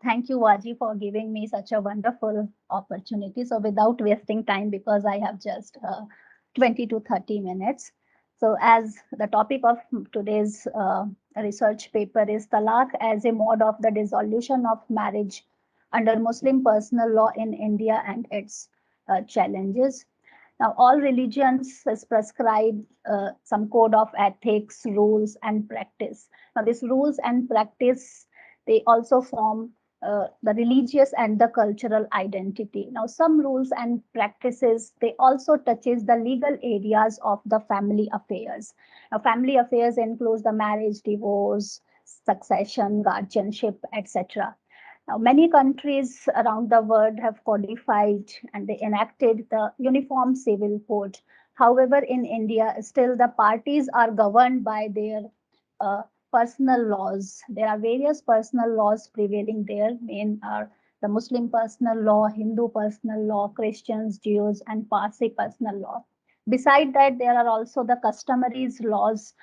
Thank you, Waji, for giving me such a wonderful opportunity. So without wasting time, because I have just 20 to 30 minutes. So as the topic of today's research paper is Talaq as a mode of the dissolution of marriage under Muslim personal law in India and its challenges. Now, all religions has prescribed some code of ethics, rules, and practice. Now, these rules and practice, they also form the religious and the cultural identity. Now, some rules and practices, they also touches the legal areas of the family affairs. Now, family affairs includes the marriage, divorce, succession, guardianship, etc. Now, many countries around the world have codified and they enacted the Uniform Civil Code. However, in India, still the parties are governed by their uh, personal laws. There are various personal laws prevailing there. Main are the Muslim personal law, Hindu personal law, Christians, Jews, and Parsi personal law. Beside that, there are also the customaries laws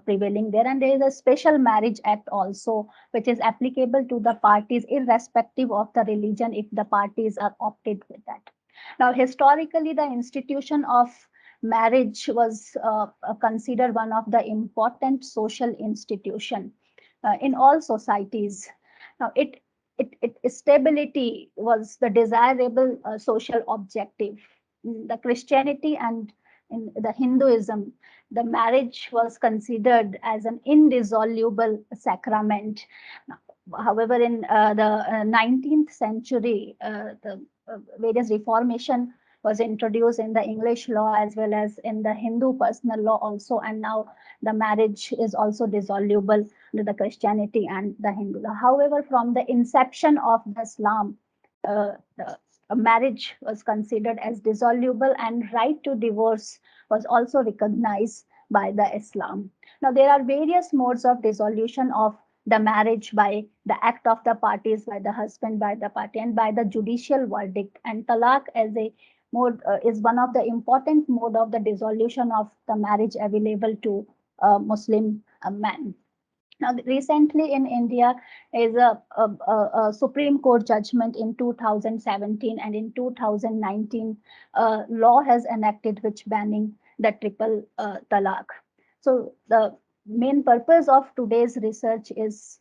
prevailing there, and there is a special marriage act also, which is applicable to the parties irrespective of the religion if the parties are opted with that. Now, historically, the institution of marriage was considered one of the important social institution in all societies. Now, stability was the desirable social objective. In the Christianity and in the Hinduism, the marriage was considered as an indissoluble sacrament. However, in the 19th century, the various reformation was introduced in the English law as well as in the Hindu personal law also, and now the marriage is also dissoluble under the Christianity and the Hindu law. However, from the inception of the Islam, the marriage was considered as dissoluble and right to divorce was also recognized by the Islam. Now, there are various modes of dissolution of the marriage by the act of the parties, by the husband, by the party, and by the judicial verdict. And talaq as a mode is one of the important mode of the dissolution of the marriage available to Muslim men. Now, recently in India is a Supreme Court judgment in 2017, and in 2019, law has enacted which banning the triple talaq. So the main purpose of today's research is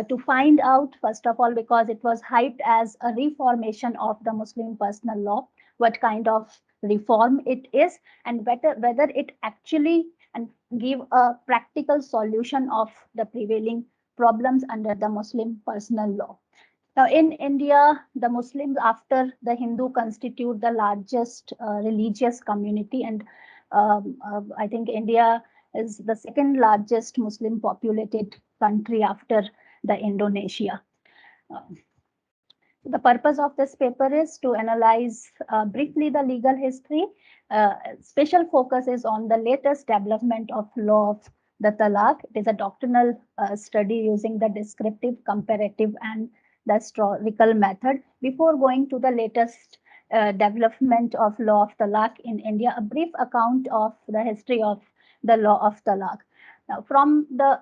to find out, first of all, because it was hyped as a reformation of the Muslim personal law, what kind of reform it is, and whether it actually and give a practical solution of the prevailing problems under the Muslim personal law. Now, in India, the Muslims, after the Hindu, constitute the largest religious community, and I think India is the second largest Muslim populated country after the Indonesia. The purpose of this paper is to analyze briefly the legal history. Special focus is on the latest development of law of the Talaq. It is a doctrinal study using the descriptive, comparative, and the historical method. Before going to the latest development of law of Talaq in India, a brief account of the history of the law of Talaq. Now, from the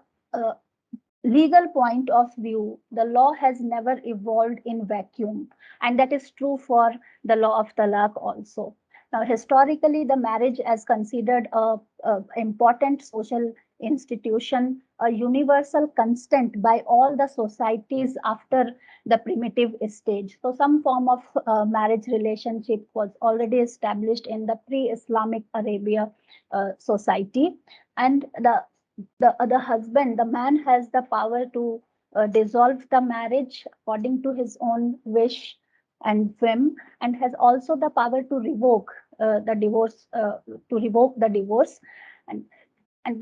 legal point of view, the law has never evolved in vacuum, and that is true for the law of talaq also. Now, historically, the marriage is considered a important social institution, a universal constant by all the societies after the primitive stage. So, some form of marriage relationship was already established in the pre-Islamic Arabia society, and the husband, the man has the power to dissolve the marriage according to his own wish and whim, and has also the power to revoke the divorce, and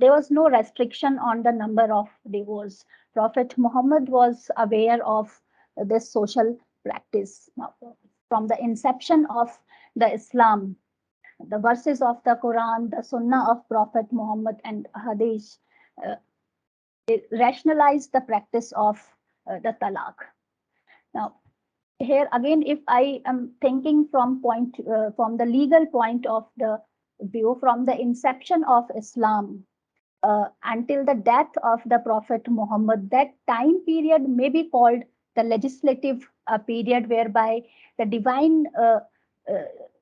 there was no restriction on the number of divorce. Prophet Muhammad was aware of this social practice. Now, from the inception of the Islam, the verses of the Quran, the Sunnah of Prophet Muhammad, and Hadith uh, rationalize the practice of the talaq. Now, here again, if I am thinking from from the legal point of the view, from the inception of Islam until the death of the Prophet Muhammad, that time period may be called the legislative period whereby the divine uh,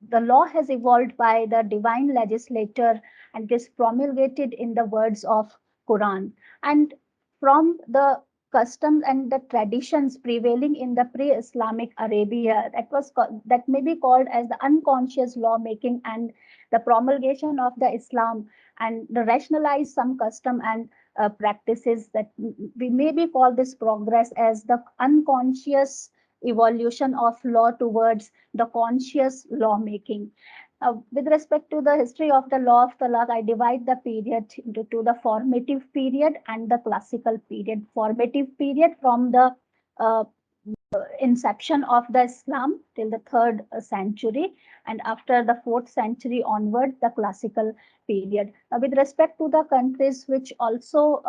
the law has evolved by the divine legislator and is promulgated in the words of Quran. And from the customs and the traditions prevailing in the pre-Islamic Arabia, that may be called as the unconscious lawmaking, and the promulgation of the Islam and the rationalize some custom and practices, that we maybe call this progress as the unconscious evolution of law towards the conscious lawmaking. With respect to the history of the law of talaq, I divide the period into the formative period and the classical period. Formative period from the uh, inception of the Islam till the third century, and after the fourth century onward, the classical period. With respect to the countries which also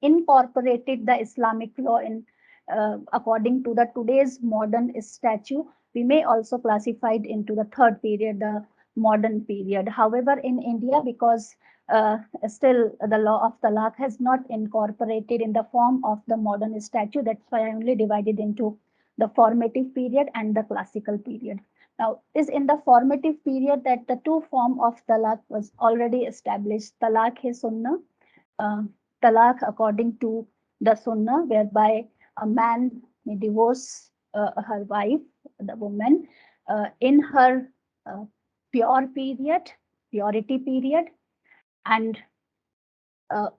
incorporated the Islamic law in according to the today's modern statute, we may also classify it into the third period, the modern period. However, in India, because still the law of talaq has not incorporated in the form of the modern statute, that's why I only divided into the formative period and the classical period. Now, is in the formative period that the two form of talaq was already established. Talaq-e-sunnah, uh, talaq according to the sunnah, whereby a man may divorce her wife, the woman, in her uh, pure period, purity period, and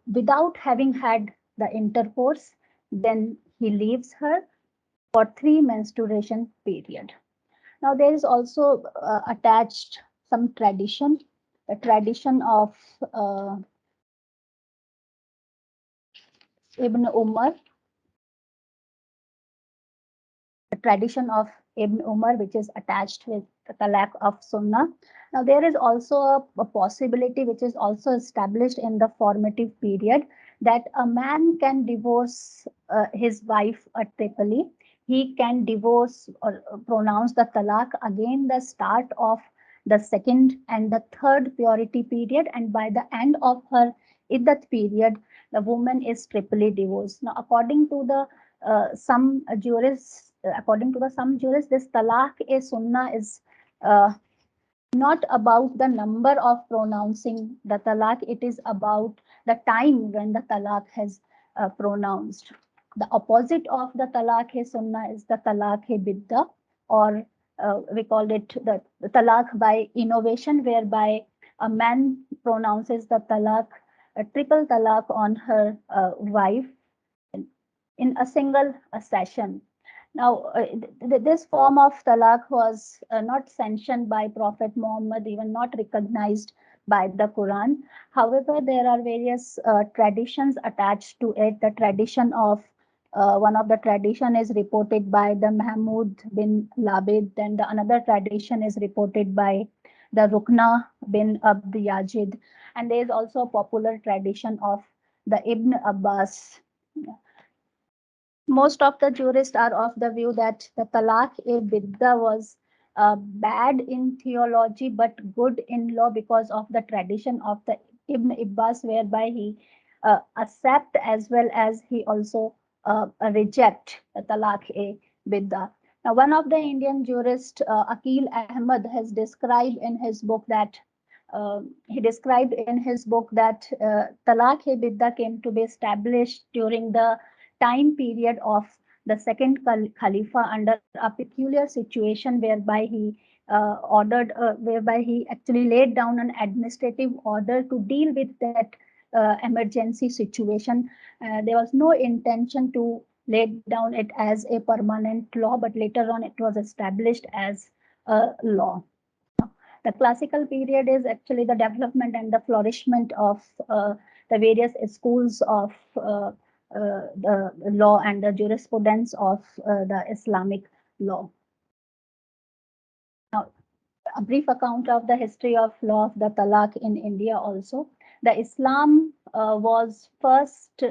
without having had the intercourse, then he leaves her for 3 menstruation period. Now there is also attached some tradition, the tradition of Ibn Umar, the tradition of Ibn Umar, which is attached with the Talaq of Sunnah. Now, there is also a possibility which is also established in the formative period, that a man can divorce his wife triply. He can divorce or pronounce the Talaq again the start of the second and the third purity period, and by the end of her iddat period, the woman is triply divorced. Now, according to the some jurists, some jurists, this talaq-e-sunnah is uh, not about the number of pronouncing the talaq, it is about the time when the talaq has pronounced. The opposite of the talaq-e-sunnah is the talaq-e-bidda, or we call it the talaq by innovation, whereby a man pronounces the talaq, a triple talaq on her wife in a single session. Now, this form of talaq was not sanctioned by Prophet Muhammad, even not recognized by the Quran. However, there are various traditions attached to it. The tradition of one of the tradition is reported by the Mahmud bin Labid, then the another tradition is reported by the Rukna bin Abd Yajid, and there is also a popular tradition of the Ibn Abbas. Most of the jurists are of the view that the talaq-e-bidda was bad in theology but good in law, because of the tradition of the Ibn Abbas, whereby he accept as well as he also reject the talaq-e-bidda. Now, one of the Indian jurists, Akil Ahmad, has described in his book that talaq-e-bidda came to be established during the time period of the second Khalifa under a peculiar situation, whereby he actually laid down an administrative order to deal with that emergency situation. There was no intention to lay down it as a permanent law, but later on it was established as a law. The classical period is actually the development and the flourishment of the various schools of the law and the jurisprudence of the Islamic law. Now, a brief account of the history of law of the talaq in India also. The Islam was first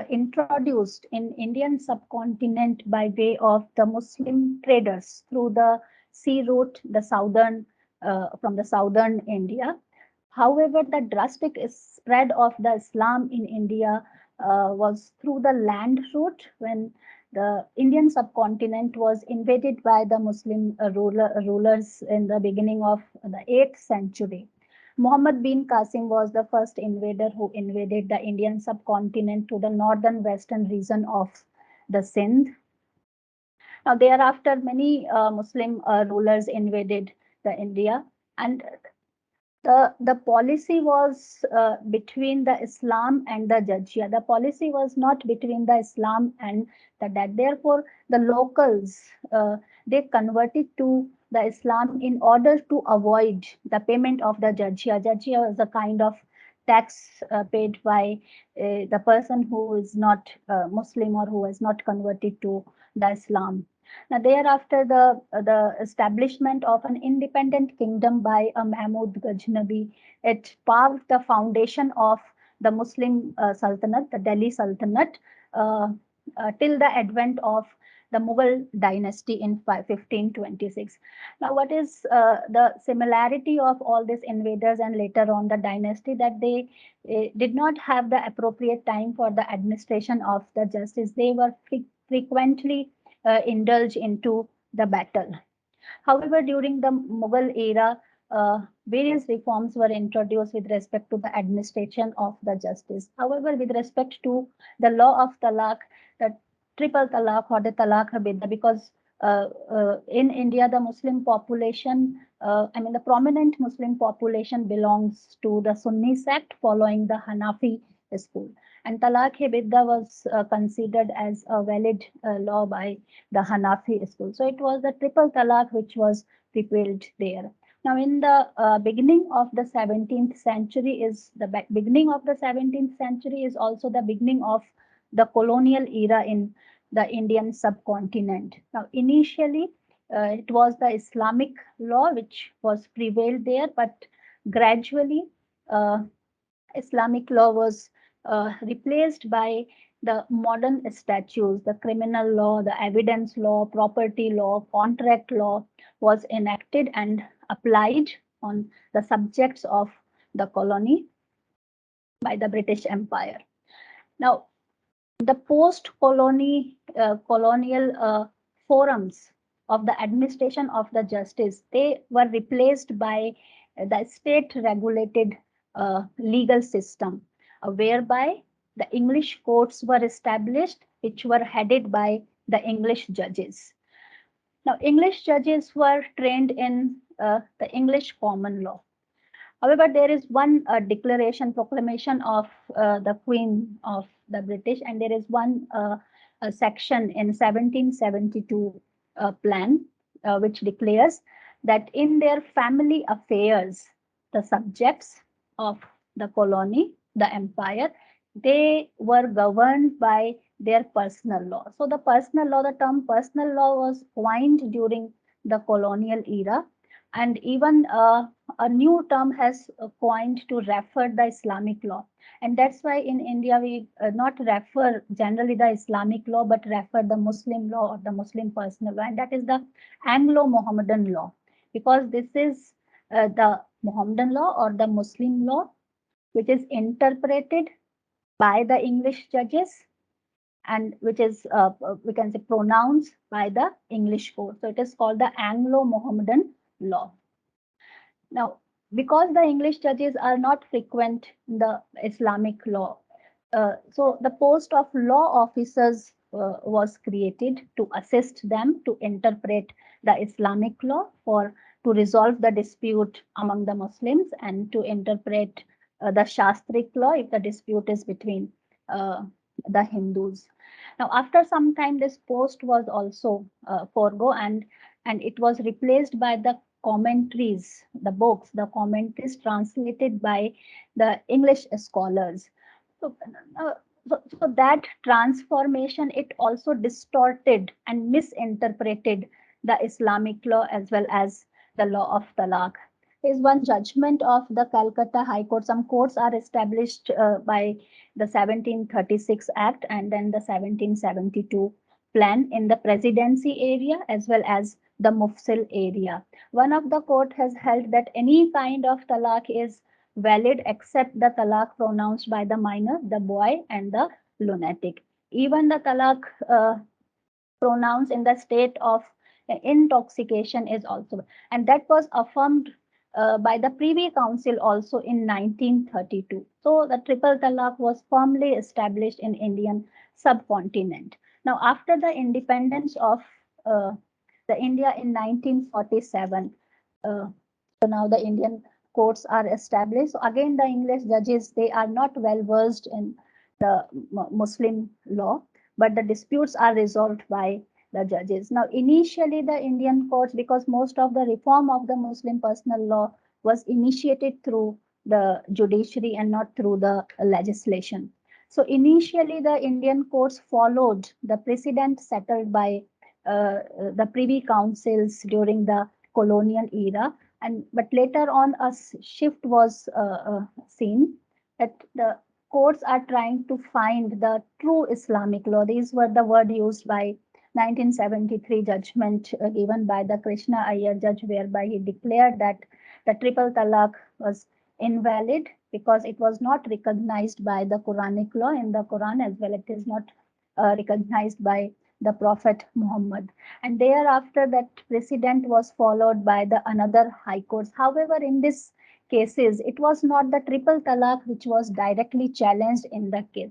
introduced in Indian subcontinent by way of the Muslim traders through the sea route, from the southern India. However, the drastic spread of the Islam in India was through the land route, when the Indian subcontinent was invaded by the Muslim rulers in the beginning of the 8th century. Muhammad bin Qasim was the first invader who invaded the Indian subcontinent to the northern western region of the Sindh. Now, thereafter, many Muslim rulers invaded the India, and the policy was between the Islam and the Jizya. The policy was not between the Islam and that. Therefore, the locals they converted to the Islam in order to avoid the payment of the Jizya. Jizya is a kind of tax paid by the person who is not Muslim or who has not converted to the Islam. Now, thereafter, the establishment of an independent kingdom by Mahmud Ghaznavi, it paved the foundation of the Muslim Sultanate, the Delhi Sultanate, till the advent of the Mughal dynasty in 1526. Now, what is the similarity of all these invaders and later on the dynasty, that they did not have the appropriate time for the administration of the justice. They were frequently indulge into the battle. However, during the Mughal era, various reforms were introduced with respect to the administration of the justice. However, with respect to the law of talaq, the triple talaq or the talaq habida, because in India, the Muslim population, the prominent Muslim population belongs to the Sunni sect following the Hanafi school. And Talaq-e-Bidda was considered as a valid law by the Hanafi school. So it was the triple talaq which was repealed there. Now, in the beginning of the 17th century beginning of the 17th century is also the beginning of the colonial era in the Indian subcontinent. Now, initially, it was the Islamic law which was prevailed there, but gradually Islamic law was replaced by the modern statutes, the criminal law, the evidence law, property law, contract law was enacted and applied on the subjects of the colony by the British Empire. Now, the colonial forums of the administration of the justice, they were replaced by the state regulated legal system, whereby the English courts were established, which were headed by the English judges. Now, English judges were trained in the English common law. However, there is one proclamation of the Queen of the British, and there is one section in 1772 plan which declares that in their family affairs, the subjects of the colony, the empire, they were governed by their personal law. So the term personal law was coined during the colonial era, and even a new term has coined to refer the Islamic law. And that's why in India, we not refer generally the Islamic law, but refer the Muslim law or the Muslim personal law. And that is the Anglo-Mohammedan law, because this is the Mohammedan law or the Muslim law, which is interpreted by the English judges and which is, we can say, pronounced by the English court. So it is called the Anglo-Mohammedan law. Now, because the English judges are not frequent in the Islamic law, so the post of law officers was created to assist them to interpret the Islamic law, to resolve the dispute among the Muslims, and to interpret the Shastric law if the dispute is between the Hindus. Now, after some time, this post was also forego, and it was replaced by the commentaries, the books, the commentaries translated by the English scholars. So, so that transformation, it also distorted and misinterpreted the Islamic law as well as the law of talaq. Is one judgment of the Calcutta High Court. Some courts are established by the 1736 Act and then the 1772 plan in the presidency area as well as the Mufsil area. One of the court has held that any kind of talaq is valid except the talaq pronounced by the minor, the boy, and the lunatic. Even the talaq pronounced in the state of intoxication is also, and that was affirmed by the Privy Council also in 1932. So the triple talaq was firmly established in Indian subcontinent. Now, after the independence of the India in 1947, so now the Indian courts are established. So again, the English judges, they are not well versed in the Muslim law, but the disputes are resolved by the judges. Now, initially, the Indian courts, because most of the reform of the Muslim personal law was initiated through the judiciary and not through the legislation. So, initially, the Indian courts followed the precedent settled by the Privy Councils during the colonial era. And but later on, a shift was seen that the courts are trying to find the true Islamic law. These were the word used by 1973 judgment given by the Krishna Iyer judge, whereby he declared that the triple talaq was invalid because it was not recognized by the Quranic law in the Quran, as well it is not recognized by the Prophet Muhammad. And thereafter, that precedent was followed by the another high courts. However, in this cases, it was not the triple talaq which was directly challenged in the case.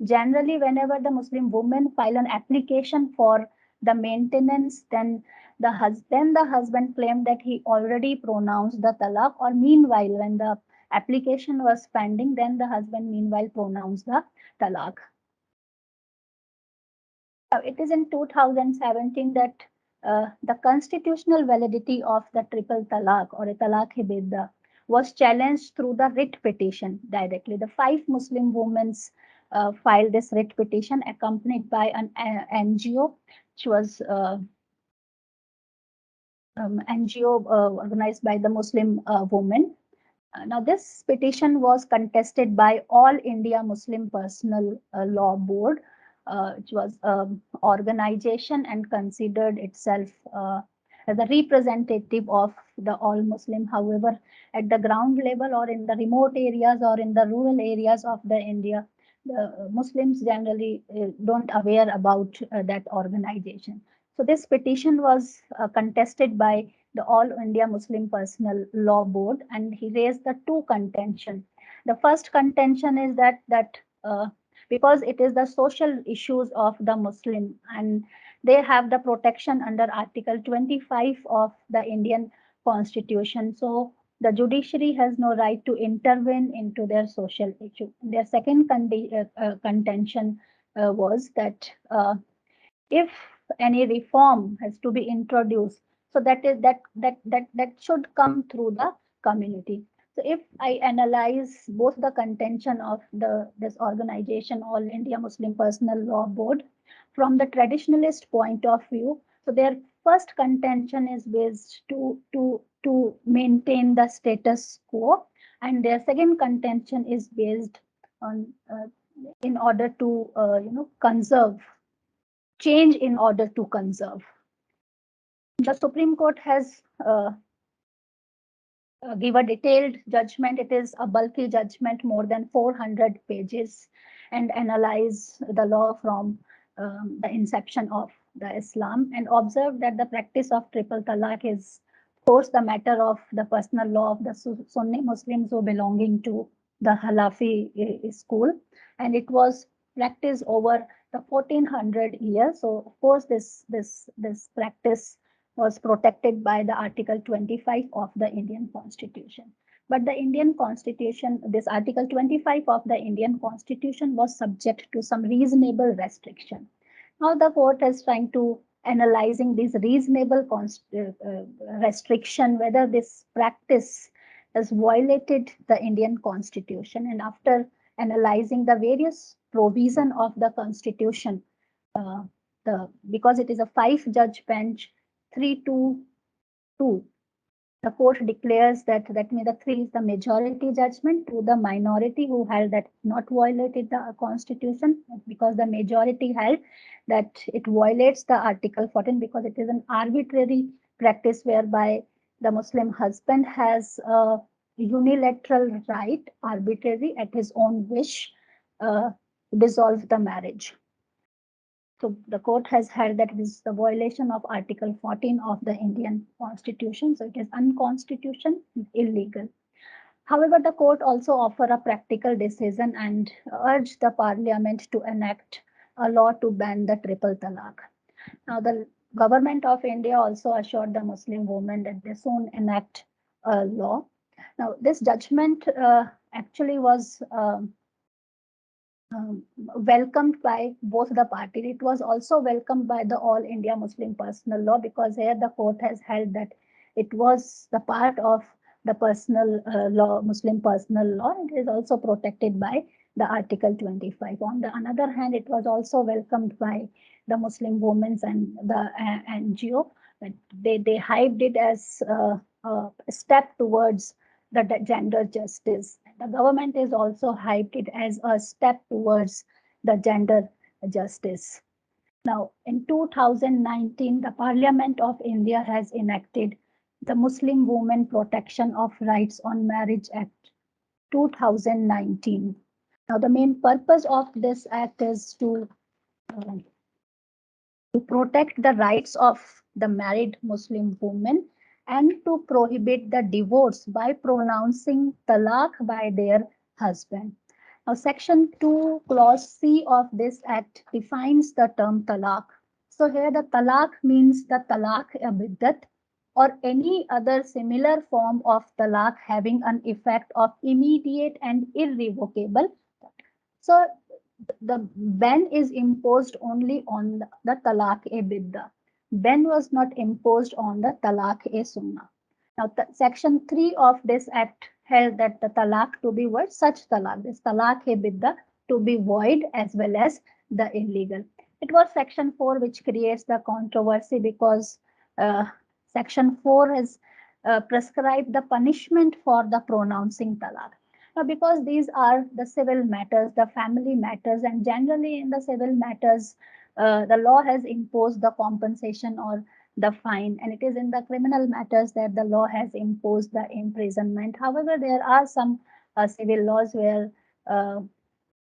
Generally, whenever the Muslim women file an application for the maintenance, then the husband claimed that he already pronounced the talaq, or meanwhile, when the application was pending, then the husband meanwhile pronounced the talaq. It is in 2017 that the constitutional validity of the triple talaq or a talaq hibidda was challenged through the writ petition directly. The 5 Muslim women filed this writ petition accompanied by an NGO, which was NGO organized by the Muslim women. Now, this petition was contested by All India Muslim Personal Law Board, which was an organization and considered itself as a representative of the all Muslim. However, at the ground level or in the remote areas or in the rural areas of the India, the Muslims generally don't aware about that organization. So this petition was contested by the All India Muslim Personal Law Board, and he raised the 2 contention. The first contention is that because it is the social issues of the Muslim, and they have the protection under Article 25 of the Indian Constitution. So the judiciary has no right to intervene into their social issue. Their second contention was that if any reform has to be introduced, so that should come through the community. So if I analyze both the contention of this organization, All India Muslim Personal Law Board, from the traditionalist point of view, so their first contention is based to maintain the status quo, and their second contention is based on in order to conserve, change in order to conserve. The Supreme Court has give a detailed judgment. It is a bulky judgment, more than 400 pages, and analyze the law from the inception of the Islam, and observe that the practice of triple talaq is, of course, the matter of the personal law of the Sunni Muslims who belonging to the Hanafi school, and it was practiced over the 1400 years. So, of course, this practice was protected by the Article 25 of the Indian Constitution. But the Indian Constitution, this Article 25 of the Indian Constitution was subject to some reasonable restriction. Now the court is trying to analyzing this reasonable restriction, whether this practice has violated the Indian Constitution. And after analyzing the various provision of the Constitution, because it is a 5-judge bench, 3-2, the court declares that means the 3 is the majority judgment, to the minority who held that not violated the Constitution, because the majority held that it violates the Article 14 because it is an arbitrary practice whereby the Muslim husband has a unilateral right, arbitrary at his own wish, dissolve the marriage. So the court has held that it is the violation of Article 14 of the Indian Constitution. So it is unconstitutional, illegal. However, the court also offered a practical decision and urged the parliament to enact a law to ban the triple talaq. Now, the government of India also assured the Muslim women that they soon enact a law. Now, this judgment actually was welcomed by both the parties. It was also welcomed by the All India Muslim Personal Law, because here the court has held that it was the part of the personal law, Muslim personal law. It is also protected by the Article 25. On the other hand, it was also welcomed by the Muslim women and the NGO. That they hyped it as a step towards the gender justice. The government is also hyped it as a step towards the gender justice. Now, in 2019, the Parliament of India has enacted the Muslim Women Protection of Rights on Marriage Act 2019. Now, the main purpose of this act is to protect the rights of the married Muslim women and to prohibit the divorce by pronouncing talaq by their husband. Now, Section 2, Clause C of this Act defines the term talaq. So, here the talaq means the talaq biddat or any other similar form of talaq having an effect of immediate and irrevocable. So, the ban is imposed only on the Talaq-e-Bidda. Ban was not imposed on the Talaq-e-Sunnah. Now, Section 3 of this Act held that the Talaq to be void, such Talaq, this Talaq-e-Bidda to be void as well as the illegal. It was Section 4 which creates the controversy, because Section 4 has prescribed the punishment for the pronouncing Talaq. Because these are the civil matters, the family matters, and generally in the civil matters, the law has imposed the compensation or the fine, and it is in the criminal matters that the law has imposed the imprisonment. However, there are some civil laws where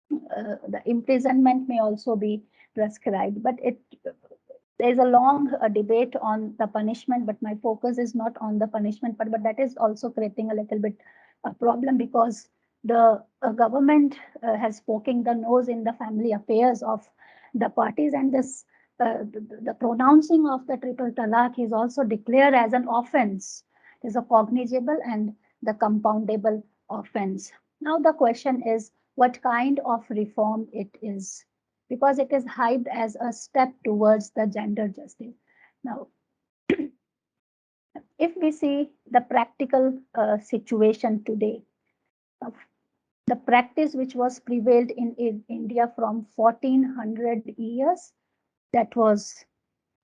the imprisonment may also be prescribed, but there is a long debate on the punishment, but my focus is not on the punishment, but that is also creating a little bit a problem, because the government has poking the nose in the family affairs of the parties, and this the pronouncing of the triple talaq is also declared as an offense. It is a cognizable and the compoundable offense. Now the question is, what kind of reform it is, because it is hyped as a step towards the gender justice. Now, if we see the practical situation today, the practice which was prevailed in India from 1400 years, that was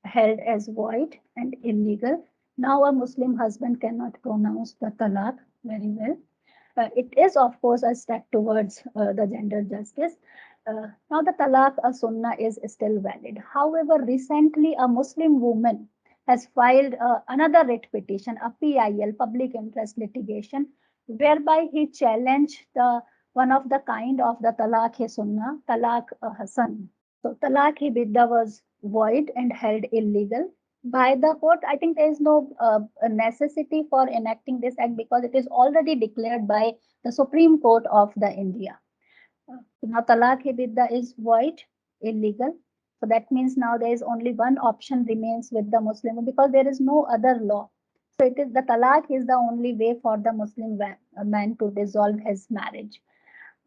held as void and illegal. Now a Muslim husband cannot pronounce the talaq very well. It is, of course, a step towards the gender justice. Now the talaq sunnah is still valid. However, recently a Muslim woman has filed another writ petition, a PIL, public interest litigation, whereby he challenged the one of the kind of the talaq sunnah, talaq hasan. So talaq bidda was void and held illegal by the court. I think there is no necessity for enacting this act, because it is already declared by the Supreme Court of the India. Now Talaq-e-Bidda is void, illegal. So that means now there is only one option remains with the Muslim, because there is no other law. So it is the talaq is the only way for the Muslim man to dissolve his marriage.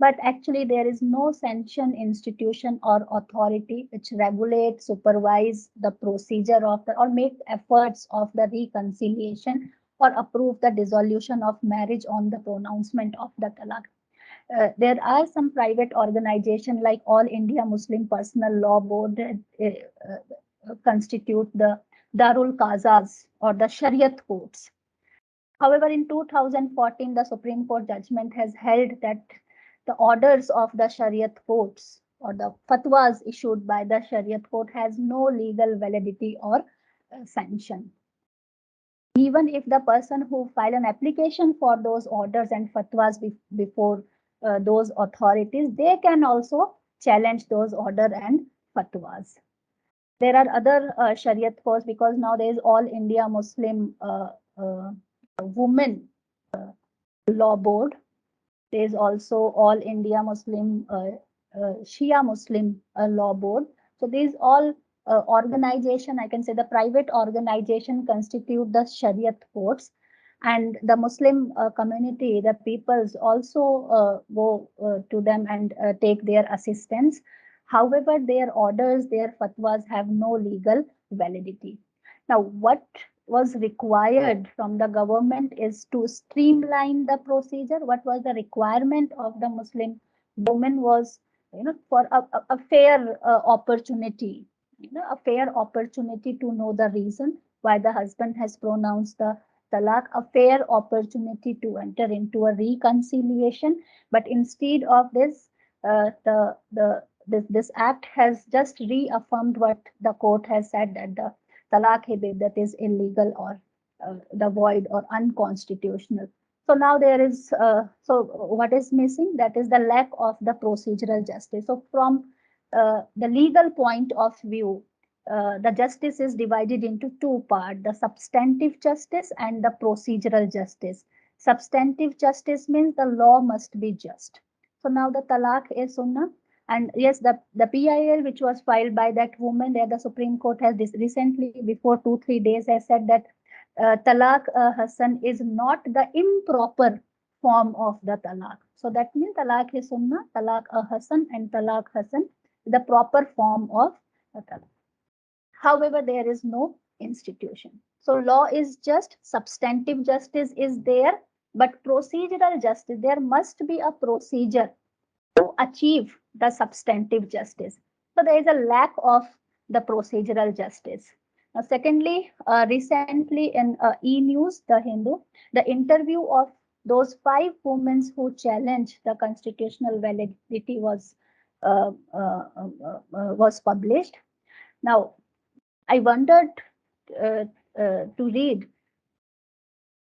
But actually there is no sanctioned institution or authority which regulate, supervise the procedure of the, or make efforts of the reconciliation or approve the dissolution of marriage on the pronouncement of the talaq. There are some private organizations like All India Muslim Personal Law Board constitute the Darul Qazas or the Shariat courts. However, in 2014, the Supreme Court judgment has held that the orders of the Shariat courts or the fatwas issued by the Shariat court has no legal validity or sanction. Even if the person who file an application for those orders and fatwas before those authorities, they can also challenge those order and fatwas. There are other Shariat courts because now there is All India Muslim uh, Women Law Board. There is also All India Muslim Shia Muslim Law Board. So these all organization, I can say the private organization constitute the Shariat courts, and the Muslim community, the peoples also go to them and take their assistance. However, their orders, their fatwas have no legal validity. Now, what was required from the government is to streamline the procedure. What was the requirement of the Muslim woman was, for a fair opportunity, a fair opportunity to know the reason why the husband has pronounced the talaq, a fair opportunity to enter into a reconciliation. But instead of this, this act has just reaffirmed what the court has said, that the talaq that is illegal or the void or unconstitutional. So now there is, so what is missing? That is the lack of the procedural justice. So from the legal point of view, the justice is divided into two parts, the substantive justice and the procedural justice. Substantive justice means the law must be just. So now the talaq is sunnah. And yes, the PIL which was filed by that woman, there the Supreme Court has this recently, before 2-3 days, has said that talaq Hassan is not the improper form of the talaq. So that means talaq is sunnah, talaq Hassan, and talaq Hassan, the proper form of the talaq. However, there is no institution. So law is just, substantive justice is there, but procedural justice, there must be a procedure to achieve the substantive justice. So there is a lack of the procedural justice. Now, secondly, recently in E-News, The Hindu, the interview of those 5 women who challenged the constitutional validity was published. Now, I wondered to read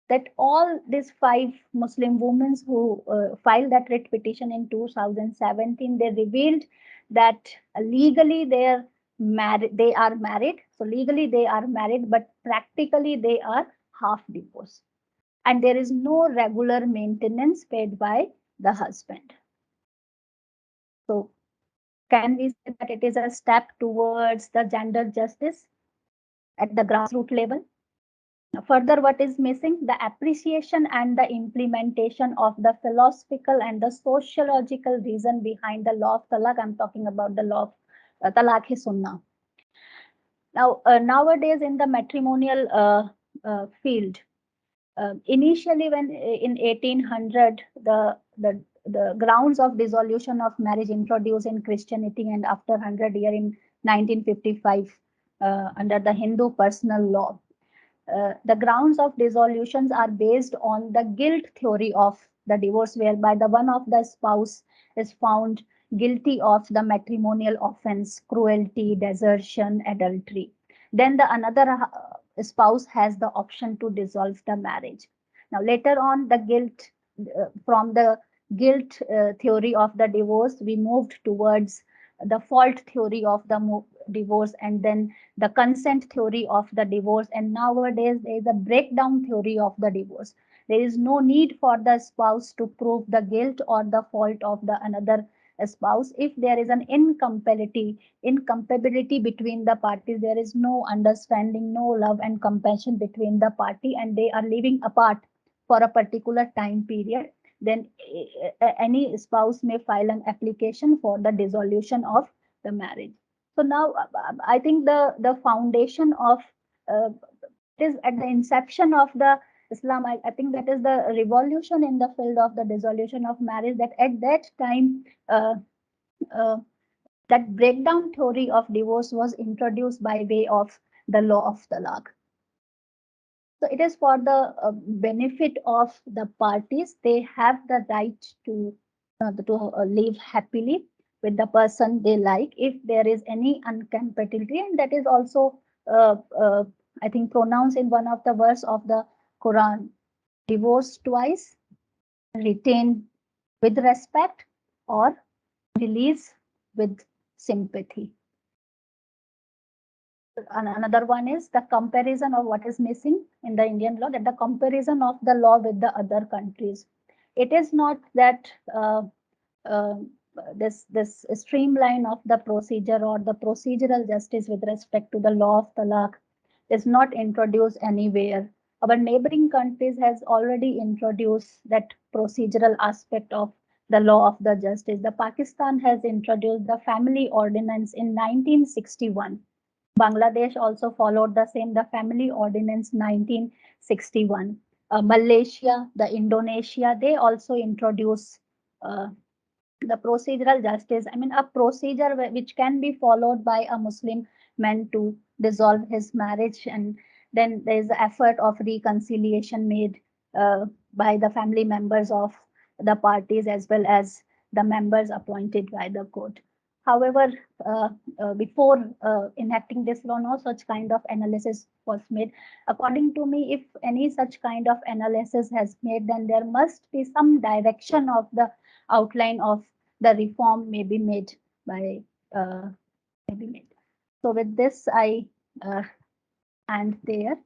that all these 5 Muslim women who filed that writ petition in 2017, they revealed that legally they are married. So legally they are married, but practically they are half divorced. And there is no regular maintenance paid by the husband. So can we say that it is a step towards the gender justice at the grassroots level? Further, what is missing? The appreciation and the implementation of the philosophical and the sociological reason behind the law of talaq. I'm talking about the law of talaq sunnah. Now, nowadays in the matrimonial field, initially when in 1800, the grounds of dissolution of marriage introduced in Christianity, and after 100 years in 1955 under the Hindu personal law. The grounds of dissolutions are based on the guilt theory of the divorce, whereby the one of the spouse is found guilty of the matrimonial offense, cruelty, desertion, adultery. Then the another spouse has the option to dissolve the marriage. Now later on, the guilt from the guilt theory of the divorce, we moved towards the fault theory of the divorce, and then the consent theory of the divorce. And nowadays there is a breakdown theory of the divorce. There is no need for the spouse to prove the guilt or the fault of the another spouse. If there is an incompatibility between the parties, there is no understanding, no love and compassion between the party, and they are living apart for a particular time period, then any spouse may file an application for the dissolution of the marriage. So now I think the foundation of it is at the inception of the Islam. I think that is the revolution in the field of the dissolution of marriage. That at that time, uh, that breakdown theory of divorce was introduced by way of the law of talaq. So it is for the benefit of the parties. They have the right to live happily with the person they like if there is any incompatibility, and that is also I think pronounced in one of the verse of the Quran: divorce twice, retain with respect, or release with sympathy. another one is the comparison of what is missing in the Indian law, that the comparison of the law with the other countries. It is not that uh, this streamline of the procedure or the procedural justice with respect to the law of talaq is not introduced anywhere. Our neighboring countries has already introduced that procedural aspect of the law of the justice. The Pakistan has introduced the family ordinance in 1961. Bangladesh also followed the same, the Family Ordinance 1961. Malaysia, the Indonesia, they also introduced uh, the procedural justice. I mean, a procedure which can be followed by a Muslim man to dissolve his marriage, and then there is the effort of reconciliation made by the family members of the parties as well as the members appointed by the court. However, before enacting this law, no such kind of analysis was made. According to me, if any such kind of analysis has made, then there must be some direction of the outline of the reform may be made by maybe made. So with this, I end there.